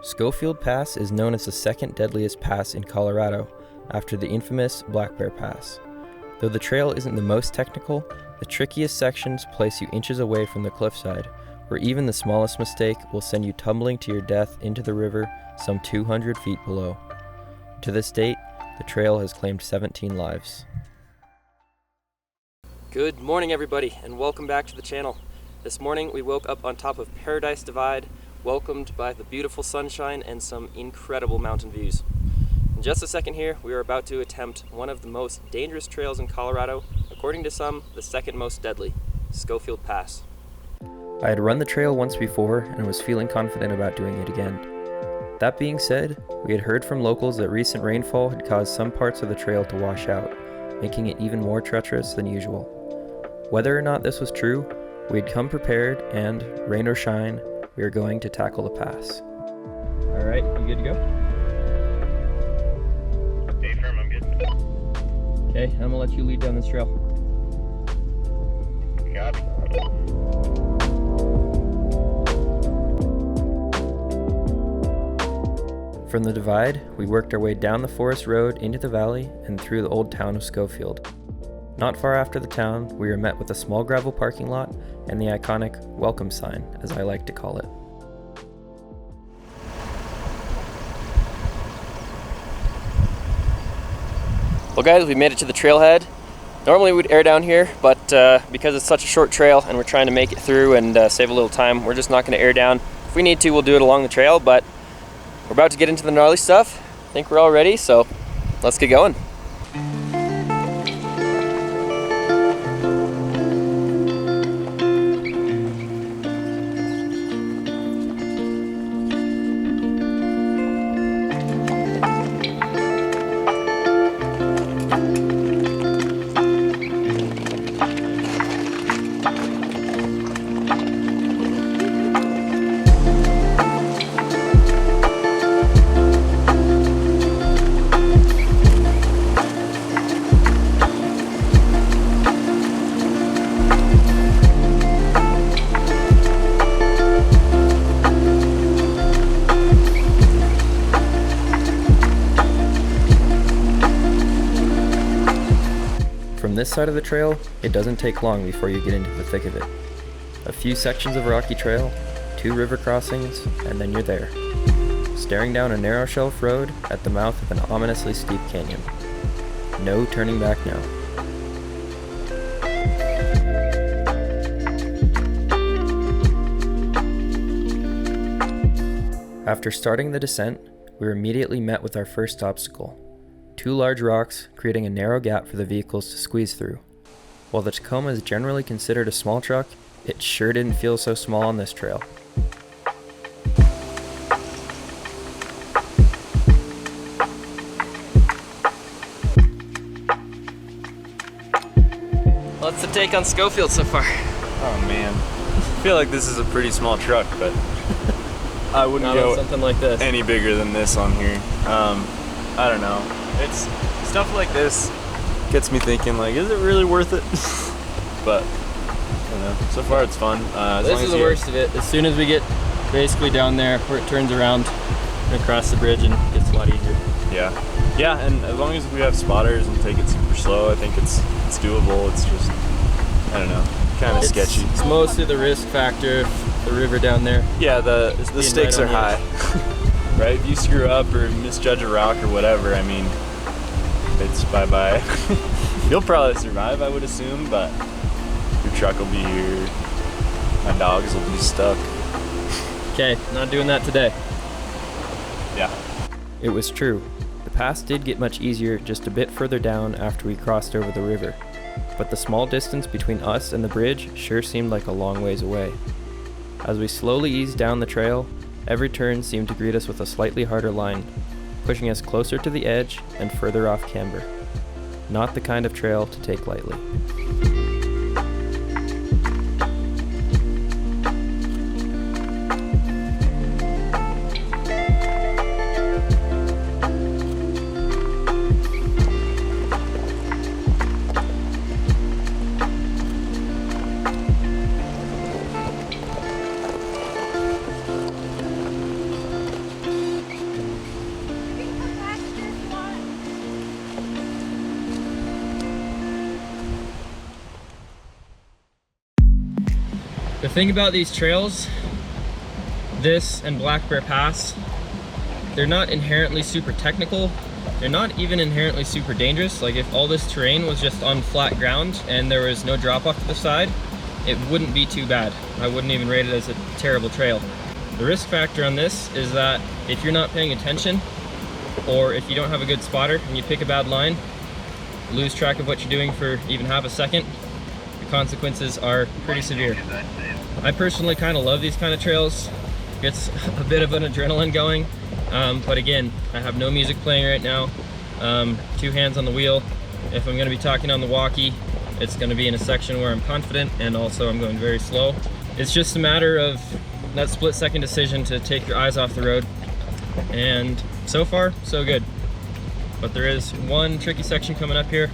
Schofield Pass is known as the second deadliest pass in Colorado, after the infamous Black Bear Pass. Though the trail isn't the most technical, the trickiest sections place you inches away from the cliffside, where even the smallest mistake will send you tumbling to your death into the river some 200 feet below. To this date, the trail has claimed 17 lives. Good morning, everybody, and welcome back to the channel. This morning we woke up on top of Paradise Divide, welcomed by the beautiful sunshine and some incredible mountain views. In just a second here, we are about to attempt one of the most dangerous trails in Colorado, according to some, the second most deadly, Schofield Pass. I had run the trail once before and was feeling confident about doing it again. That being said, we had heard from locals that recent rainfall had caused some parts of the trail to wash out, making it even more treacherous than usual. Whether or not this was true, we had come prepared and, rain or shine, we are going to tackle the pass. All right, you good to go? Stay firm, I'm good. Okay, I'm gonna let you lead down this trail. Copy. From the divide, we worked our way down the forest road into the valley and through the old town of Schofield. Not far after the town, we were met with a small gravel parking lot and the iconic welcome sign, as I like to call it. Well guys, we made it to the trailhead. Normally we'd air down here, but because it's such a short trail and we're trying to make it through and save a little time, we're just not going to air down. If we need to, we'll do it along the trail, but we're about to get into the gnarly stuff. I think we're all ready, so let's get going. From this side of the trail, it doesn't take long before you get into the thick of it. A few sections of rocky trail, 2 river crossings, and then you're there, staring down a narrow shelf road at the mouth of an ominously steep canyon. No turning back now. After starting the descent, we were immediately met with our first obstacle. 2 large rocks, creating a narrow gap for the vehicles to squeeze through. While the Tacoma is generally considered a small truck, it sure didn't feel so small on this trail. What's the take on Schofield so far? Oh man, I feel like this is a pretty small truck, but I wouldn't go something like this. any bigger than this on here. I don't know. It's stuff like this gets me thinking, like, is it really worth it? But I don't know. So far, it's fun. This is the worst of it. As soon as we get basically down there where it turns around and across the bridge, and it gets a lot easier. Yeah, and as long as we have spotters and take it super slow, I think it's doable. It's just, I don't know, kind of sketchy. It's mostly the risk factor of the river down there. Yeah, the stakes right are high. Right? If you screw up or misjudge a rock or whatever, I mean, it's bye-bye. You'll probably survive, I would assume, but your truck will be here. My dogs will be stuck. Okay, not doing that today. Yeah. It was true. The pass did get much easier just a bit further down after we crossed over the river, but the small distance between us and the bridge sure seemed like a long ways away. As we slowly eased down the trail, every turn seemed to greet us with a slightly harder line, pushing us closer to the edge and further off camber. Not the kind of trail to take lightly. The thing about these trails, this and Black Bear Pass, they're not inherently super technical. They're not even inherently super dangerous. Like if all this terrain was just on flat ground and there was no drop off to the side, it wouldn't be too bad. I wouldn't even rate it as a terrible trail. The risk factor on this is that if you're not paying attention, or if you don't have a good spotter and you pick a bad line, lose track of what you're doing for even half a second, the consequences are pretty severe. I personally kind of love these kind of trails. Gets a bit of an adrenaline going, but again, I have no music playing right now. 2 hands on the wheel. If I'm going to be talking on the walkie, it's going to be in a section where I'm confident, and also I'm going very slow. It's just a matter of that split-second decision to take your eyes off the road, and so far, so good. But there is one tricky section coming up here.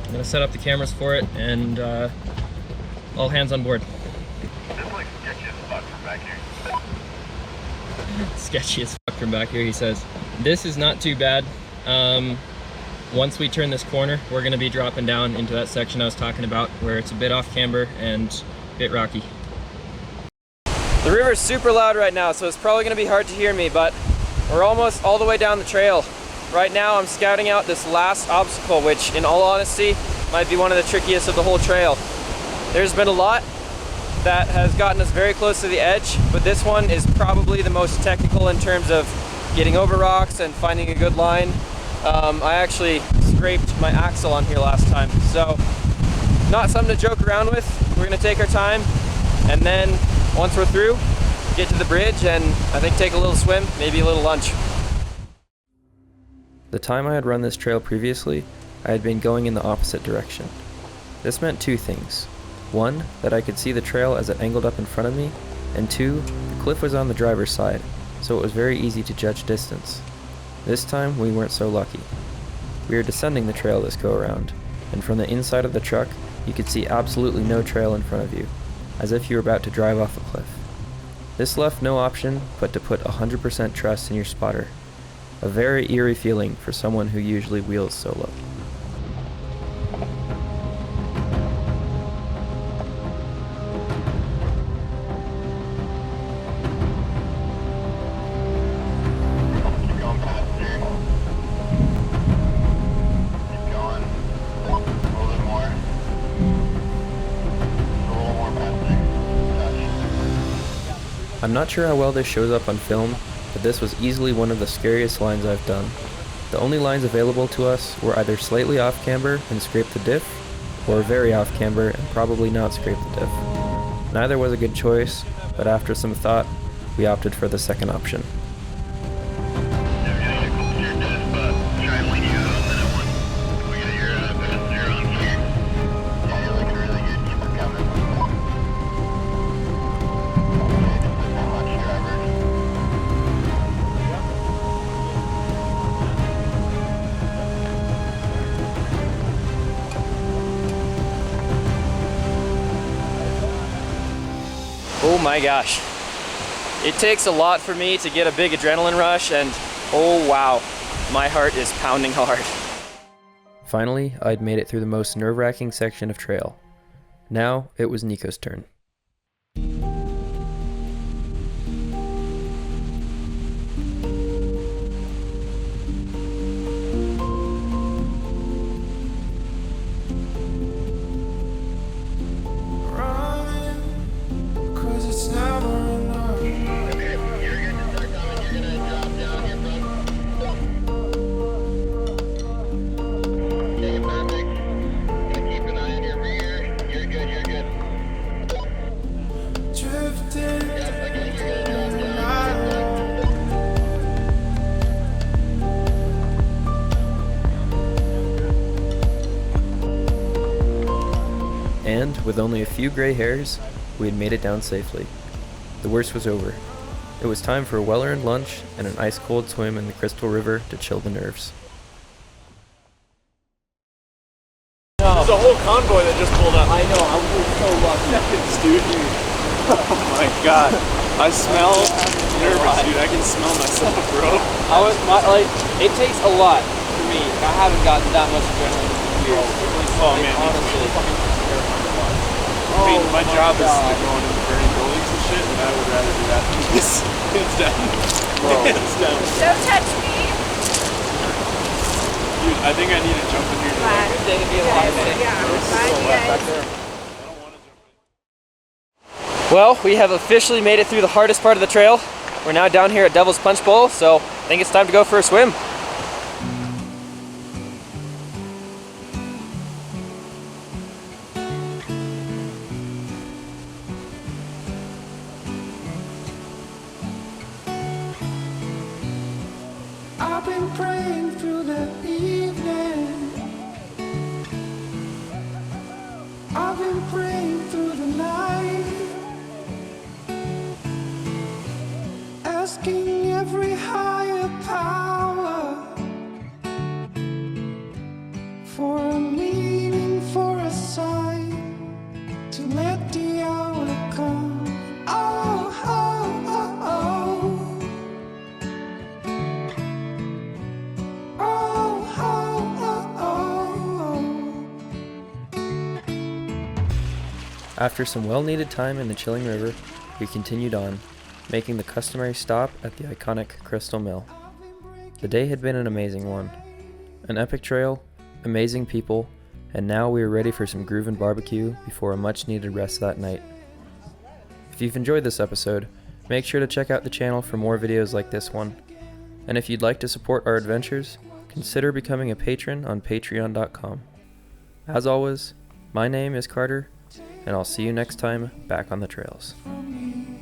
I'm going to set up the cameras for it, and all hands on board. This looks sketchy as fuck from back here. Sketchy as fuck from back here, he says. This is not too bad. Once we turn this corner, we're going to be dropping down into that section I was talking about, where it's a bit off camber and a bit rocky. The river's super loud right now, so it's probably going to be hard to hear me, but we're almost all the way down the trail. Right now I'm scouting out this last obstacle, which in all honesty might be one of the trickiest of the whole trail. There's been a lot that has gotten us very close to the edge, but this one is probably the most technical in terms of getting over rocks and finding a good line. I actually scraped my axle on here last time, so not something to joke around with. We're going to take our time, and then once we're through, get to the bridge and I think take a little swim, maybe a little lunch. The time I had run this trail previously, I had been going in the opposite direction. This meant 2 things. 1, that I could see the trail as it angled up in front of me, and 2, the cliff was on the driver's side, so it was very easy to judge distance. This time, we weren't so lucky. We were descending the trail this go-around, and from the inside of the truck, you could see absolutely no trail in front of you, as if you were about to drive off a cliff. This left no option but to put 100% trust in your spotter. A very eerie feeling for someone who usually wheels solo. Keep going past here. Keep going. A little bit more. A little more past there. I'm not sure how well this shows up on film, but this was easily one of the scariest lines I've done. The only lines available to us were either slightly off camber and scrape the diff, or very off camber and probably not scrape the diff. Neither was a good choice, but after some thought, we opted for the second option. You're getting close to your death, but try and lean you out a minute once we get your passenger on here. Yeah, you're looking really good. Keep it coming. Okay, just put that much driver. Oh my gosh. It takes a lot for me to get a big adrenaline rush, and oh wow, my heart is pounding hard. Finally, I'd made it through the most nerve-wracking section of trail. Now, it was Nico's turn. And, with only a few gray hairs, we had made it down safely. The worst was over. It was time for a well-earned lunch and an ice-cold swim in the Crystal River to chill the nerves. There's a whole convoy that just pulled up. I know, I was so lucky. Dude. Oh my god. I smell nervous, dude. I can smell myself, bro. It takes a lot for me. I haven't gotten that much adrenaline in years. Oh man, honestly. I mean, my job is going in the to do that. It's down. It's down. Don't touch me. Dude, I think I need to jump in here. Good day to be alive. Yeah. Bye, guys. Well, we have officially made it through the hardest part of the trail. We're now down here at Devil's Punch Bowl, so I think it's time to go for a swim. I've been praying through the evening. I've been praying through the night, asking every higher power for a meaning, for a sign, to let the hour come. Oh, oh, oh, oh. Oh, oh, oh, oh. After some well-needed time in the chilling river, we continued on, making the customary stop at the iconic Crystal Mill. The day had been an amazing one. An epic trail, amazing people, and now we were ready for some groovin' barbecue before a much-needed rest that night. If you've enjoyed this episode, make sure to check out the channel for more videos like this one. And if you'd like to support our adventures, consider becoming a patron on patreon.com. As always, my name is Carter, and I'll see you next time back on the trails. For me.